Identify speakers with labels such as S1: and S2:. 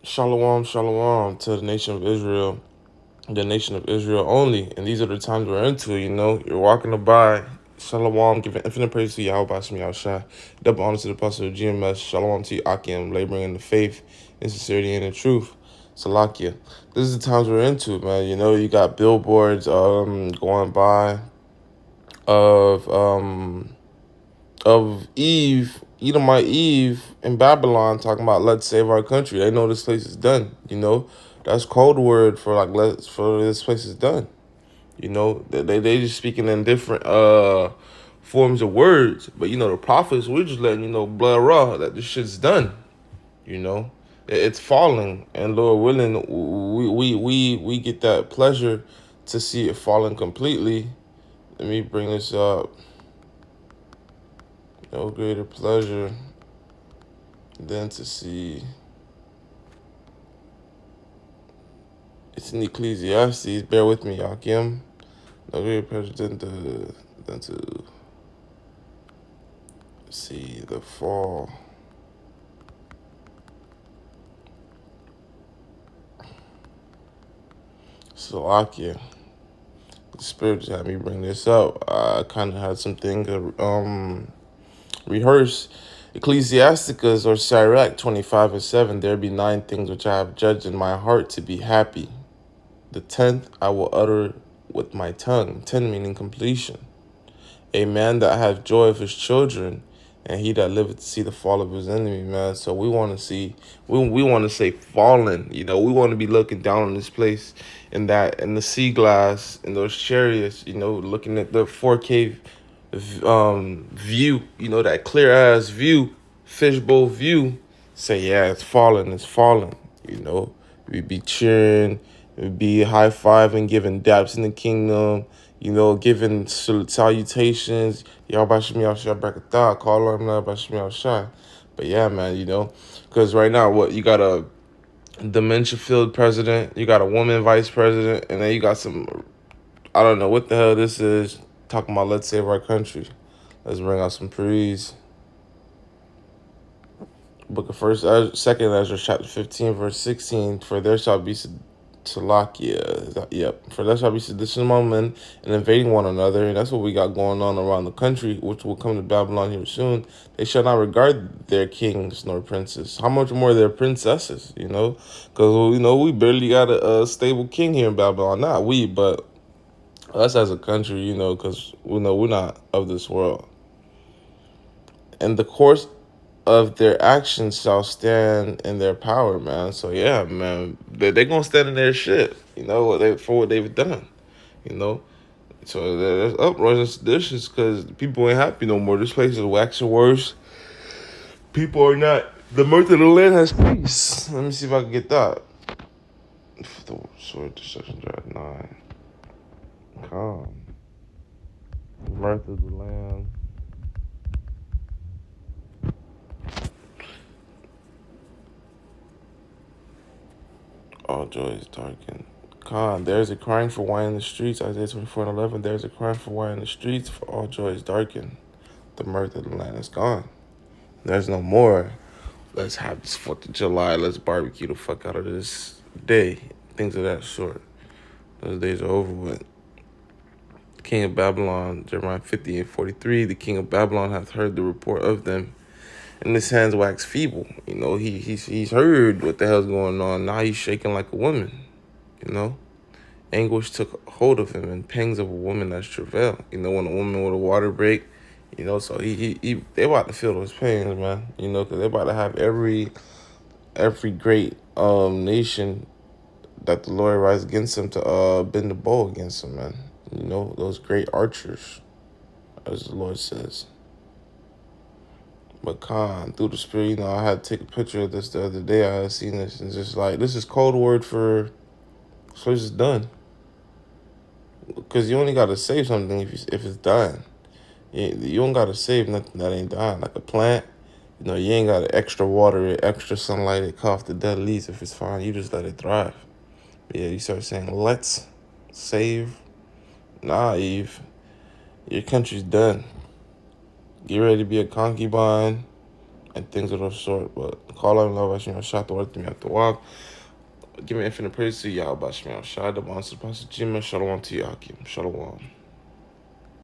S1: Shalom, shalom to the nation of Israel only. And these are the times we're into, You're walking by. Shalom, giving infinite praise to Yahweh Bashem Yahushua. Double honor to the apostle of GMS. Shalom to you, Akim, laboring in the faith, in sincerity, and in truth. Salakia. This is the times we're into, man. You got billboards going by of Eve, Edomite Eve in Babylon talking about let's save our country. They know this place is done. That's code word for like let's for this place is done. They just speaking in different forms of words. But the prophets, we're just letting blood raw that this shit's done. You know. It's falling, and Lord willing, we get that pleasure to see it falling completely. Let me bring this up. No greater pleasure than to see. It's in Ecclesiastes. Bear with me, Yakim. No greater pleasure than to see the fall. Salakia. The Spirit just had me bring this up. I kind of had some things rehearse. Ecclesiasticus or Sirach 25:7. There be 9 things which I have judged in my heart to be happy. The 10th I will utter with my tongue. 10 meaning completion. A man that hath joy of his children, and he that liveth to see the fall of his enemy, man. So we want to see, we want to say fallen. We want to be looking down on this place in the sea glass, in those chariots, looking at the 4K view, that clear ass view, fishbowl view. Say, yeah, it's fallen, We be cheering, we be high fiving, giving daps in the kingdom, giving salutations. Y'all Bashim Yahshua Brakatah, call on Bashim Yahshua. But yeah, man, because right now, you got a dementia-filled president, you got a woman vice president, and then you got some, I don't know what the hell this is, talking about let's save our country. Let's bring out some praise. Book of Second Ezra, chapter 15, verse 16. For there shall be Salakia. Yep. For there shall be sedition among men and invading one another. And that's what we got going on around the country, which will come to Babylon here soon. They shall not regard their kings nor princes. How much more their princesses, Because, we barely got a stable king here in Babylon. Not we, but us as a country, because we know we're not of this world. And the course of their actions shall stand in their power, man. So yeah, man, they gonna stand in their shit, for what they've done, So there's uproars and seditions because people ain't happy no more. This place is waxing worse. People are not. The mirth of the land has peace. Let me see if I can get that. The sword destruction drive 9. Calm. The mirth of the land. All joy is darkened. There's a crying for wine in the streets. Isaiah 24:11. There's a crying for wine in the streets, for all joy is darkened. The mirth of the land is gone. There's no more. Let's have this 4th of July. Let's barbecue the fuck out of this day. Things of that sort. Those days are over with. The king of Babylon, Jeremiah 50:43. The king of Babylon hath heard the report of them, and his hands wax feeble. He's heard what the hell's going on. Now he's shaking like a woman. Anguish took hold of him, and pangs of a woman that's travail. When a woman with a water break, so they about to feel those pains, man. Because they about to have every great nation that the Lord rise against them to bend the bow against them, man. Those great archers, as the Lord says. But through the Spirit, I had to take a picture of this the other day. I had seen this, and just like, this is code word for, so it's done. Because you only got to save something if it's dying. You don't got to save nothing that ain't dying. Like a plant, you ain't got to extra water it, extra sunlight it, cut off the dead leaves. If it's fine, you just let it thrive. But yeah, you start saying, let's save. Nah, Eve, your country's done. Get ready to be a concubine and things of the sort. But call on love, Bashmi Shah, the word to me have to walk. Give me infinite praise to Yahweh, Bashmi Shah, the monster, Pastor Jimmy, Shalom to Yakim, Shalom.